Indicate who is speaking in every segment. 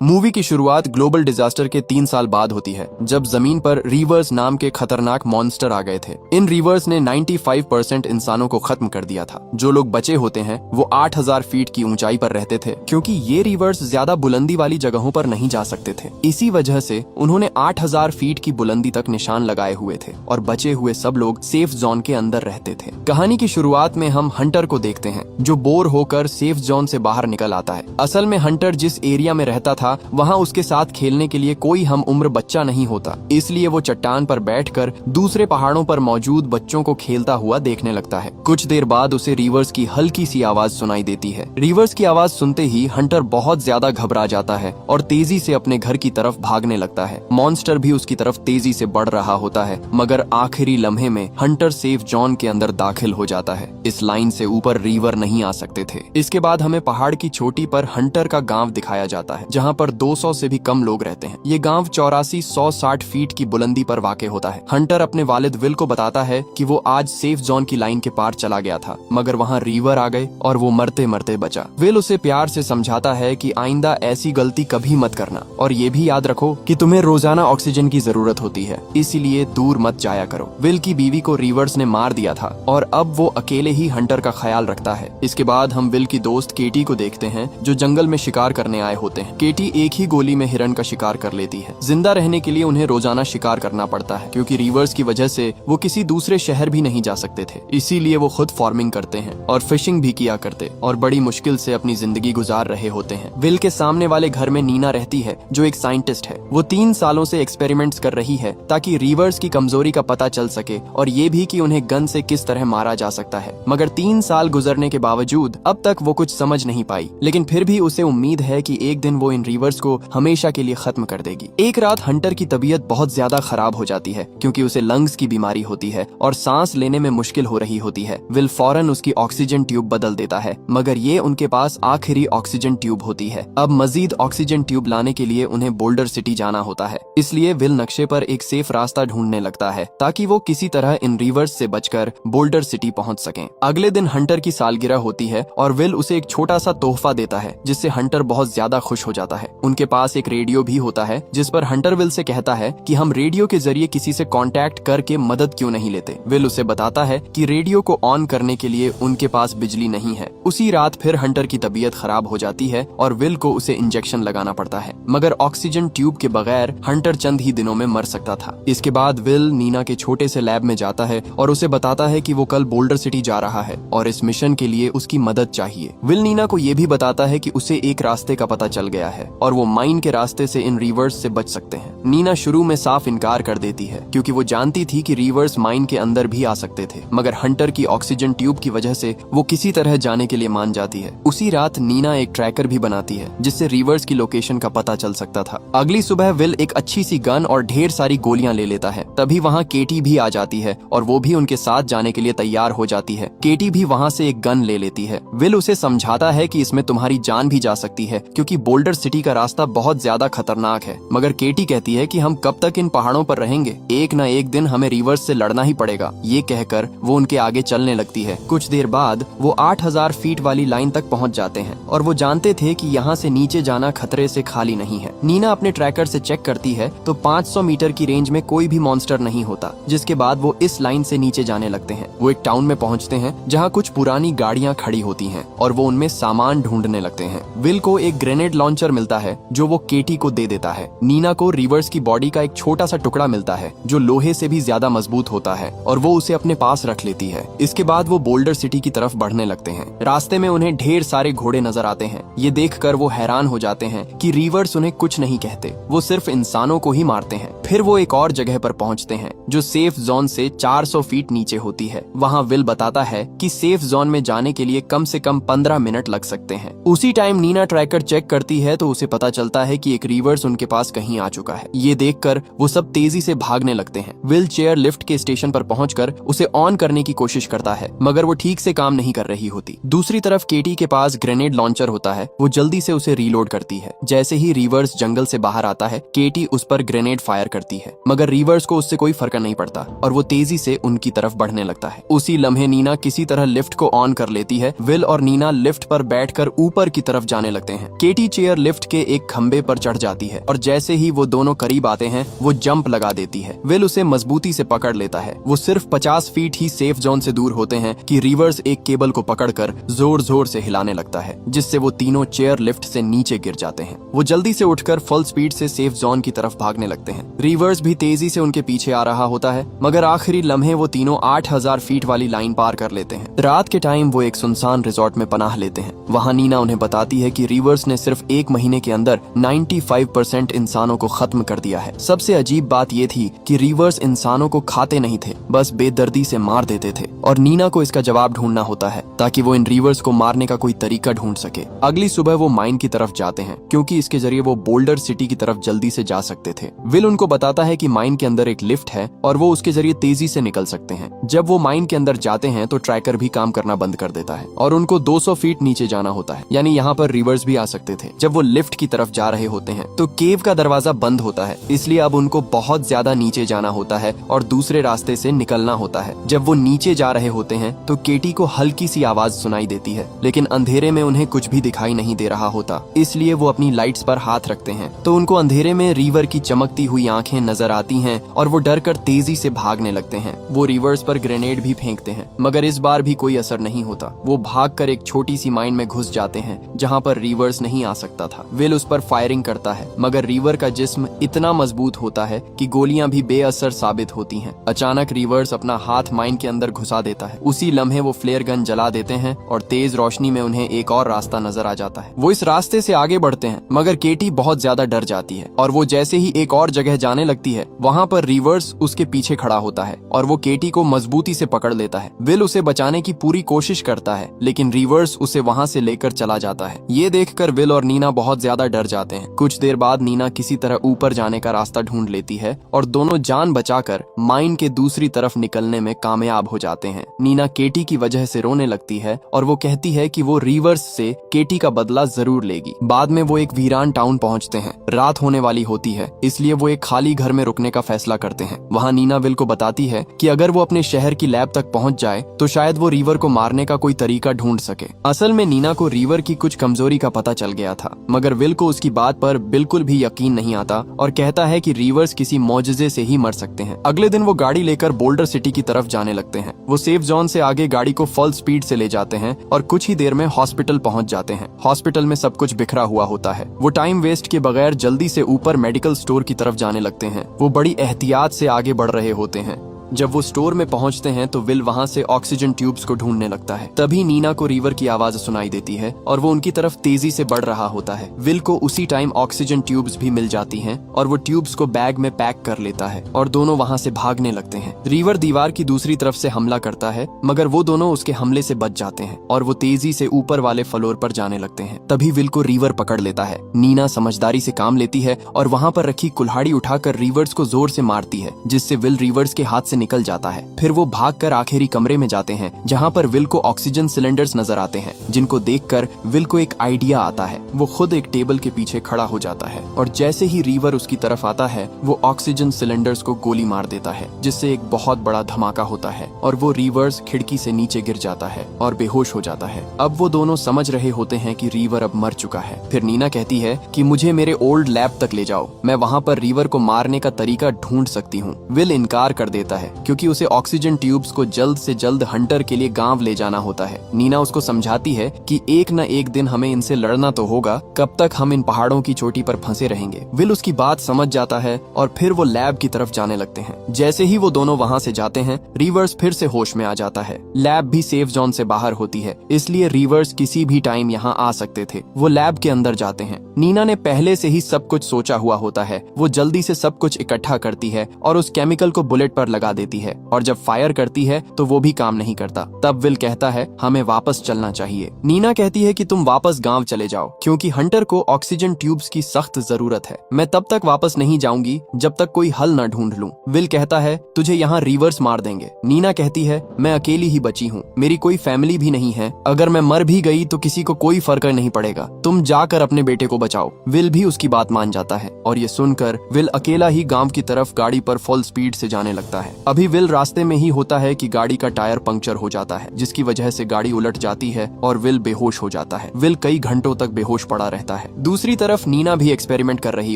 Speaker 1: Movie की शुरुआत global disaster के 3 साल बाद होती है, जब जमीन पर रीवर्स नाम के खतरनाक मॉन्स्टर आ गए थे। इन रीवर्स ने 95% इंसानों को खत्म कर दिया था। जो लोग बचे होते हैं वो 8000 फीट की ऊंचाई पर रहते थे, क्योंकि ये रीवर्स ज्यादा बुलंदी वाली जगहों पर नहीं जा सकते थे। इसी वजह से उन्होंने 8000 फीट की बुलंदी तक निशान लगाए हुए थे और बचे हुए सब लोग सेफ जोन के अंदर रहते थे। कहानी की शुरुआत में हम हंटर को देखते हैं, जो बोर होकर सेफ जोन से बाहर निकल आता है। असल में हंटर जिस एरिया में रहता था वहाँ उसके साथ खेलने के लिए कोई हम उम्र बच्चा नहीं होता, इसलिए वो चट्टान पर बैठकर दूसरे पहाड़ों पर मौजूद बच्चों को खेलता हुआ देखने लगता है। कुछ देर बाद उसे रीवर्स की हल्की सी आवाज सुनाई देती है। रीवर्स की आवाज सुनते ही हंटर बहुत ज्यादा घबरा जाता है और तेजी से अपने घर की तरफ भागने लगता है। मॉन्स्टर भी उसकी तरफ तेजी से बढ़ रहा होता है, मगर आखिरी लम्हे में हंटर सेफ जोन के अंदर दाखिल हो जाता है। इस लाइन से ऊपर रीवर नहीं आ सकते थे। इसके बाद हमें पहाड़ की चोटी पर हंटर का गांव दिखाया जाता है, जहाँ पर 200 से भी कम लोग रहते हैं। ये गांव 84-160 फीट की बुलंदी पर वाक़ होता है। हंटर अपने वालिद विल को बताता है कि वो आज सेफ जोन की लाइन के पार चला गया था, मगर वहाँ रीवर आ गए और वो मरते मरते बचा। विल उसे प्यार से समझाता है कि आइंदा ऐसी गलती कभी मत करना और ये भी याद रखो कि तुम्हें रोजाना ऑक्सीजन की जरूरत होती है, इसीलिए दूर मत जाया करो। विल की बीवी को रीवर्स ने मार दिया था और अब वो अकेले ही हंटर का ख्याल रखता है। इसके बाद हम विल की दोस्त केटी को देखते हैं, जो जंगल में शिकार करने आए होते हैं। केटी एक ही गोली में हिरन का शिकार कर लेती है। जिंदा रहने के लिए उन्हें रोजाना शिकार करना पड़ता है, क्योंकि रीवर्स की वजह से वो किसी दूसरे शहर भी नहीं जा सकते थे। इसीलिए वो खुद फार्मिंग करते हैं और फिशिंग भी किया करते और बड़ी मुश्किल से अपनी जिंदगी गुजार रहे होते हैं। विल के सामने वाले घर में नीना रहती है, जो एक साइंटिस्ट है। वो 3 सालों से एक्सपेरिमेंट्स कर रही है ताकि रीवर्स की कमजोरी का पता चल सके और ये भी कि उन्हें गन से किस तरह मारा जा सकता है। मगर 3 साल गुजरने के बावजूद अब तक वो कुछ समझ नहीं पाई, लेकिन फिर भी उसे उम्मीद है कि एक दिन वो इन रीवर्स को हमेशा के लिए खत्म कर देगी। एक रात हंटर की तबीयत बहुत ज्यादा खराब हो जाती है, क्योंकि उसे लंग्स की बीमारी होती है और सांस लेने में मुश्किल हो रही होती है। विल फौरन उसकी ऑक्सीजन ट्यूब बदल देता है, मगर ये उनके पास आखिरी ऑक्सीजन ट्यूब होती है। अब मजीद ऑक्सीजन ट्यूब लाने के लिए उन्हें बोल्डर सिटी जाना होता है, इसलिए विल नक्शे पर एक सेफ रास्ता ढूंढने लगता है ताकि वो किसी तरह इन रिवर्स से बचकर बोल्डर सिटी पहुंच सकें। अगले दिन हंटर की सालगिरह होती है और विल उसे एक छोटा सा तोहफा देता है, जिससे हंटर बहुत ज्यादा खुश हो जाता है। उनके पास एक रेडियो भी होता है, जिस पर हंटर विल से कहता है कि हम रेडियो के जरिए किसी से कांटेक्ट करके मदद क्यों नहीं लेते। विल उसे बताता है कि रेडियो को ऑन करने के लिए उनके पास बिजली नहीं है। उसी रात फिर हंटर की तबीयत खराब हो जाती है और विल को उसे इंजेक्शन लगाना पड़ता है, मगर ऑक्सीजन ट्यूब के बगैर हंटर चंद ही दिनों में मर सकता था। इसके बाद विल नीना के छोटे से लैब में जाता है और उसे बताता है कि वो कल बोल्डर सिटी जा रहा है और इस मिशन के लिए उसकी मदद चाहिए। विल नीना को ये भी बताता है कि उसे एक रास्ते का पता चल गया है और वो माइन के रास्ते से इन रिवर्स से बच सकते हैं। नीना शुरू में साफ इनकार कर देती है, क्योंकि वो जानती थी कि रिवर्स माइन के अंदर भी आ सकते थे, मगर हंटर की ऑक्सीजन ट्यूब की वजह से वो किसी तरह जाने के लिए मान जाती है। उसी रात नीना एक ट्रैकर भी बनाती है, जिससे रिवर्स की लोकेशन का पता चल सकता था। अगली सुबह विल एक अच्छी सी गन और ढेर सारी गोलियां ले लेता है। तभी वहाँ केटी भी आ जाती है और वो भी उनके साथ जाने के लिए तैयार हो जाती है। केटी भी वहाँ से एक गन ले लेती है। विल उसे समझाता है कि इसमें तुम्हारी जान भी जा सकती है, क्योंकि बोल्डर सिटी का रास्ता बहुत ज्यादा खतरनाक है। मगर केटी कहती है कि हम कब तक इन पहाड़ों पर रहेंगे, एक न एक दिन हमें रिवर्स से लड़ना ही पड़ेगा। ये कहकर वो उनके आगे चलने लगती है। कुछ देर बाद वो 8000 फीट वाली लाइन तक पहुंच जाते हैं और वो जानते थे कि यहाँ से नीचे जाना खतरे से खाली नहीं है। नीना अपने ट्रैकर से चेक करती है तो 500 मीटर की रेंज में कोई भी मॉन्स्टर नहीं होता, जिसके बाद वो इस लाइन से नीचे जाने लगते हैं। वो एक टाउन में पहुंचते हैं, जहाँ कुछ पुरानी गाड़ियाँ खड़ी होती हैं और वो उनमें सामान ढूंढने लगते हैं। विल को एक ग्रेनेड लॉन्चर मिलता है, जो वो केटी को दे देता है। नीना को रिवर्स की बॉडी का एक छोटा सा टुकड़ा मिलता है, जो लोहे से भी ज्यादा मजबूत होता है, और वो उसे अपने पास रख लेती है। इसके बाद वो बोल्डर सिटी की तरफ बढ़ने लगते हैं। रास्ते में उन्हें ढेर सारे घोड़े नजर आते हैं। ये देखकर वो हैरान हो जाते हैं कि रिवर्स उन्हें कुछ नहीं कहते, वो सिर्फ इंसानों को ही मारते हैं। फिर वो एक और जगह पर पहुंचते हैं, जो सेफ जोन से 400 फीट नीचे होती है। वहाँ विल बताता है कि सेफ जोन में जाने के लिए कम से कम 15 मिनट लग सकते हैं। उसी टाइम नीना ट्रैकर चेक करती है तो उसे पता चलता है कि एक रिवर्स उनके पास कहीं आ चुका है। ये देखकर वो सब तेजी से भागने लगते हैं। विल चेयर लिफ्ट के स्टेशन पर पहुंचकर उसे ऑन करने की कोशिश करता है, मगर वो ठीक से काम नहीं कर रही होती। दूसरी तरफ केटी के पास ग्रेनेड लॉन्चर होता है। वो जल्दी से उसे रीलोड करती है। जैसे ही रिवर्स जंगल से बाहर आता है, केटी उस पर ग्रेनेड फायर करती है, मगर रिवर्स को उससे कोई फर्क नहीं पड़ता और वो तेजी से उनकी तरफ बढ़ने लगता है। उसी लम्हे नीना किसी तरह लिफ्ट को ऑन कर लेती है। विल और नीना लिफ्ट पर बैठकर ऊपर की तरफ जाने लगते हैं। केटी चेयर लिफ्ट के एक खंबे पर चढ़ जाती है और जैसे ही वो दोनों करीब आते हैं वो जंप लगा देती है। विल उसे मजबूती से पकड़ लेता है। वो सिर्फ 50 फीट ही सेफ जोन से दूर होते हैं कि रिवर्स एक केबल को पकड़कर जोर जोर से हिलाने लगता है, जिससे वो तीनों चेयर लिफ्ट से नीचे गिर जाते हैं। वो जल्दी से उठकर फुल स्पीड से सेफ जोन की तरफ भागने लगते हैं। रिवर्स भी तेजी से उनके पीछे आ रहा होता है, मगर आखिरी लम्हे वो तीनों 8000 फीट वाली लाइन पार कर लेते हैं। रात के टाइम वो एक सुनसान रिजॉर्ट में पनाह लेते हैं। वहाँ नीना उन्हें बताती है कि रिवर्स ने सिर्फ 1 महीने के अंदर 95% इंसानों को खत्म कर दिया है। सबसे अजीब बात ये थी कि रिवर्स इंसानों को खाते नहीं थे, बस बेदर्दी से मार देते थे और नीना को इसका जवाब ढूंढना होता है ताकि वो इन रिवर्स को मारने का कोई तरीका ढूंढ सके। अगली सुबह वो माइन की तरफ जाते हैं क्योंकि इसके जरिए वो बोल्डर सिटी की तरफ जल्दी से जा सकते थे। विल उनको बताता है कि माइन के अंदर एक लिफ्ट है और वो उसके जरिए तेजी से निकल सकते हैं। जब वो माइन के अंदर जाते हैं तो ट्रैकर भी काम करना बंद कर देता है और उनको 200 फीट नीचे जाना होता है, यानी यहाँ पर रिवर्स भी आ सकते थे। जब वो लिफ्ट की तरफ जा रहे होते हैं तो केव का दरवाजा बंद होता है, इसलिए अब उनको बहुत ज्यादा नीचे जाना होता है और दूसरे रास्ते से निकलना होता है। जब वो नीचे जा रहे होते हैं तो केटी को हल्की सी आवाज सुनाई देती है, लेकिन अंधेरे में उन्हें कुछ भी दिखाई नहीं दे रहा होता, इसलिए वो अपनी लाइट्स पर हाथ रखते हैं तो उनको अंधेरे में रिवर की चमकती हुई आंखें नजर आती हैं और वो डर कर तेजी से भागने लगते हैं। वो रिवर्स पर ग्रेनेड भी फेंकते हैं, मगर इस बार भी कोई असर नहीं होता। वो भागकर एक छोटी सी माइन में घुस जाते हैं जहाँ पर रिवर्स नहीं आ सकता था। विल उस पर फायरिंग करता है, मगर रिवर का जिस्म इतना मजबूत होता है कि गोलियां भी बेअसर साबित होती हैं। अचानक रिवर्स अपना हाथ माइन के अंदर घुसा देता है। उसी लम्हे वो फ्लेयर गन जला देते हैं और तेज रोशनी में उन्हें एक और रास्ता नजर आ जाता है। वो इस रास्ते से आगे बढ़ते हैं, मगर केटी बहुत ज्यादा डर जाती है और वो जैसे ही एक और जगह जाने लगती है वहाँ पर रिवर्स उसके पीछे खड़ा होता है और वो केटी को मजबूती से पकड़ लेता है। विल उसे बचाने की पूरी कोशिश करता है, लेकिन रिवर्स उसे वहाँ से लेकर चला जाता है। ये देखकर विल और नीना बहुत ज्यादा डर जाते हैं। कुछ देर बाद नीना किसी तरह ऊपर जाने का रास्ता ढूंढ लेती है और दोनों जान बचाकर माइन के दूसरी तरफ निकलने में कामयाब हो जाते हैं। नीना केटी की वजह से रोने लगती है और वो कहती है कि वो रिवर्स से केटी का बदला जरूर लेगी। बाद में वो एक वीरान टाउन पहुंचते हैं। रात होने वाली होती है, इसलिए वो एक खाली घर में रुकने का फैसला करते हैं। वहाँ नीना विल को बताती है कि अगर वो अपने शहर की लैब तक पहुंच जाए तो शायद वो रिवर को मारने का कोई तरीका ढूंढ सके। असल में नीना को रिवर की कुछ कमजोरी का पता चल गया था, मगर विल को उसकी बात पर बिल्कुल भी यकीन नहीं आता और कहता है कि रिवर्स किसी मौजजे से ही मर सकते हैं। अगले दिन वो गाड़ी लेकर बोल्डर सिटी की तरफ जाने लगते हैं। वो सेफ जोन से आगे गाड़ी को फुल स्पीड से ले जाते हैं और कुछ ही देर में हॉस्पिटल पहुंच जाते हैं। हॉस्पिटल में सब कुछ बिखरा हुआ होता है। वो टाइम वेस्ट के बगैर जल्दी से ऊपर मेडिकल स्टोर की तरफ जाने लगते हैं। वो बड़ी एहतियात से आगे बढ़ रहे होते हैं। जब वो स्टोर में पहुंचते हैं तो विल वहां से ऑक्सीजन ट्यूब्स को ढूंढने लगता है। तभी नीना को रिवर की आवाज सुनाई देती है और वो उनकी तरफ तेजी से बढ़ रहा होता है। विल को उसी टाइम ऑक्सीजन ट्यूब्स भी मिल जाती हैं और वो ट्यूब्स को बैग में पैक कर लेता है और दोनों वहां से भागने लगते हैं। रिवर दीवार की दूसरी तरफ से हमला करता है, मगर वो दोनों उसके हमले से बच जाते हैं और वो तेजी से ऊपर वाले फ्लोर पर जाने लगते हैं। तभी विल को रिवर पकड़ लेता है। नीना समझदारी से काम लेती है और वहां पर रखी कुल्हाड़ी उठाकर रिवर्स को जोर से मारती है, जिससे विल रिवर्स के हाथ से निकल जाता है। फिर वो भागकर आखिरी कमरे में जाते हैं जहां पर विल को ऑक्सीजन सिलेंडर्स नजर आते हैं, जिनको देखकर विल को एक आइडिया आता है। वो खुद एक टेबल के पीछे खड़ा हो जाता है और जैसे ही रिवर उसकी तरफ आता है वो ऑक्सीजन सिलेंडर्स को गोली मार देता है, जिससे एक बहुत बड़ा धमाका होता है और वो रिवर्स खिड़की से नीचे गिर जाता है और बेहोश हो जाता है। अब वो दोनों समझ रहे होते हैं कि रिवर अब मर चुका है। फिर नीना कहती है कि मुझे मेरे ओल्ड लैब तक ले जाओ, मैं वहाँ पर रिवर को मारने का तरीका ढूंढ सकती हूँ। विल इनकार कर देता है क्योंकि उसे ऑक्सीजन ट्यूब्स को जल्द से जल्द हंटर के लिए गांव ले जाना होता है। नीना उसको समझाती है कि एक न एक दिन हमें इनसे लड़ना तो होगा, कब तक हम इन पहाड़ों की चोटी पर फंसे रहेंगे। विल उसकी बात समझ जाता है और फिर वो लैब की तरफ जाने लगते हैं। जैसे ही वो दोनों वहाँ से जाते हैं रिवर्स फिर से होश में आ जाता है। लैब भी सेफ जोन से बाहर होती है, इसलिए रिवर्स किसी भी टाइम यहाँ आ सकते थे। वो लैब के अंदर जाते हैं। नीना ने पहले से ही सब कुछ सोचा हुआ होता है। वो जल्दी से सब कुछ इकट्ठा करती है और उस केमिकल को बुलेट पर लगा देती है और जब फायर करती है तो वो भी काम नहीं करता। तब विल कहता है हमें वापस चलना चाहिए। नीना कहती है कि तुम वापस गांव चले जाओ क्योंकि हंटर को ऑक्सीजन ट्यूब्स की सख्त जरूरत है। मैं तब तक वापस नहीं जाऊंगी जब तक कोई हल न ढूंढ लूं। विल कहता है तुझे यहाँ रिवर्स मार देंगे। नीना कहती है मैं अकेली ही बची हूँ, मेरी कोई फैमिली भी नहीं है, अगर मैं मर भी गई तो किसी को कोई फर्क नहीं पड़ेगा, तुम जाकर अपने बेटे को बचाओ। विल भी उसकी बात मान जाता है और ये सुनकर विल अकेला ही गांव की तरफ गाड़ी पर फुल स्पीड से जाने लगता है। अभी विल रास्ते में ही होता है कि गाड़ी का टायर पंक्चर हो जाता है, जिसकी वजह से गाड़ी उलट जाती है और विल बेहोश हो जाता है। विल कई घंटों तक बेहोश पड़ा रहता है। दूसरी तरफ नीना भी एक्सपेरिमेंट कर रही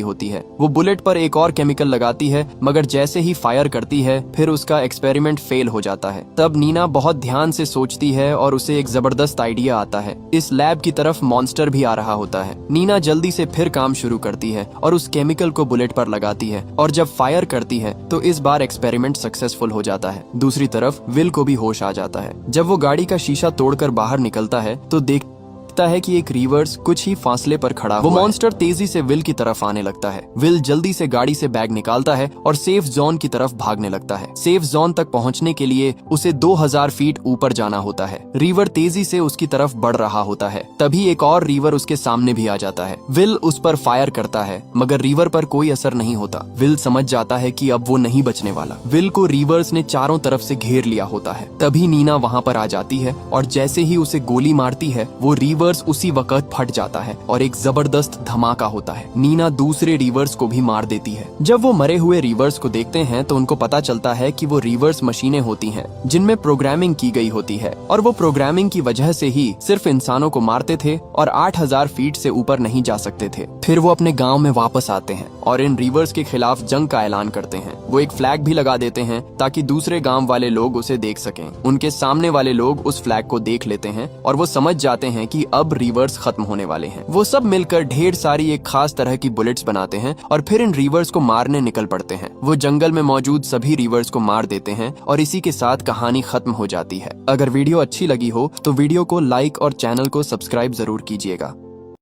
Speaker 1: होती है। वो बुलेट पर एक और केमिकल लगाती है, मगर जैसे ही फायर करती है फिर उसका एक्सपेरिमेंट फेल हो जाता है। तब नीना बहुत ध्यान से सोचती है और उसे एक जबरदस्त आइडिया आता है। इस लैब की तरफ मॉन्स्टर भी आ रहा होता है। नीना जल्दी से फिर काम शुरू करती है और उस केमिकल को बुलेट पर लगाती है, और जब फायर करती है तो इस बार एक्सपेरिमेंट सक्सेसफुल हो जाता है। दूसरी तरफ विल को भी होश आ जाता है। जब वो गाड़ी का शीशा तोड़कर बाहर निकलता है तो देखता है कि एक रिवर्स कुछ ही फासले पर खड़ा वो मॉन्स्टर तेजी से विल की तरफ आने लगता है। विल जल्दी से गाड़ी से बैग निकालता है और सेफ जोन की तरफ भागने लगता है। सेफ जोन तक पहुंचने के लिए उसे 2000 फीट ऊपर जाना होता है। रिवर तेजी से उसकी तरफ बढ़ रहा होता है। तभी एक और रिवर उसके सामने भी आ जाता है। विल उस पर फायर करता है, मगर रिवर पर कोई असर नहीं होता। विल समझ जाता है कि अब वो नहीं बचने वाला। विल को रिवर्स ने चारों तरफ से घेर लिया होता है। तभी नीना वहाँ पर आ जाती है और जैसे ही उसे गोली मारती है वो रिवर्स उसी वक्त फट जाता है और एक जबरदस्त धमाका होता है। नीना दूसरे रिवर्स को भी मार देती है। जब वो मरे हुए रिवर्स को देखते हैं तो उनको पता चलता है कि वो रिवर्स मशीनें होती हैं जिनमें प्रोग्रामिंग की गई होती है, और वो प्रोग्रामिंग की वजह से ही सिर्फ इंसानों को मारते थे और 8000 फीट से ऊपर नहीं जा सकते थे। फिर वो अपने गाँव में वापस आते हैं और इन रिवर्स के खिलाफ जंग का ऐलान करते हैं। वो एक फ्लैग भी लगा देते हैं ताकि दूसरे गाँव वाले लोग उसे देख सकें। उनके सामने वाले लोग उस फ्लैग को देख लेते हैं और वो समझ जाते हैं कि अब रिवर्स खत्म होने वाले हैं। वो सब मिलकर ढेर सारी एक खास तरह की बुलेट्स बनाते हैं और फिर इन रिवर्स को मारने निकल पड़ते हैं। वो जंगल में मौजूद सभी रिवर्स को मार देते हैं और इसी के साथ कहानी खत्म हो जाती है। अगर वीडियो अच्छी लगी हो तो वीडियो को लाइक और चैनल को सब्सक्राइब जरूर कीजिएगा।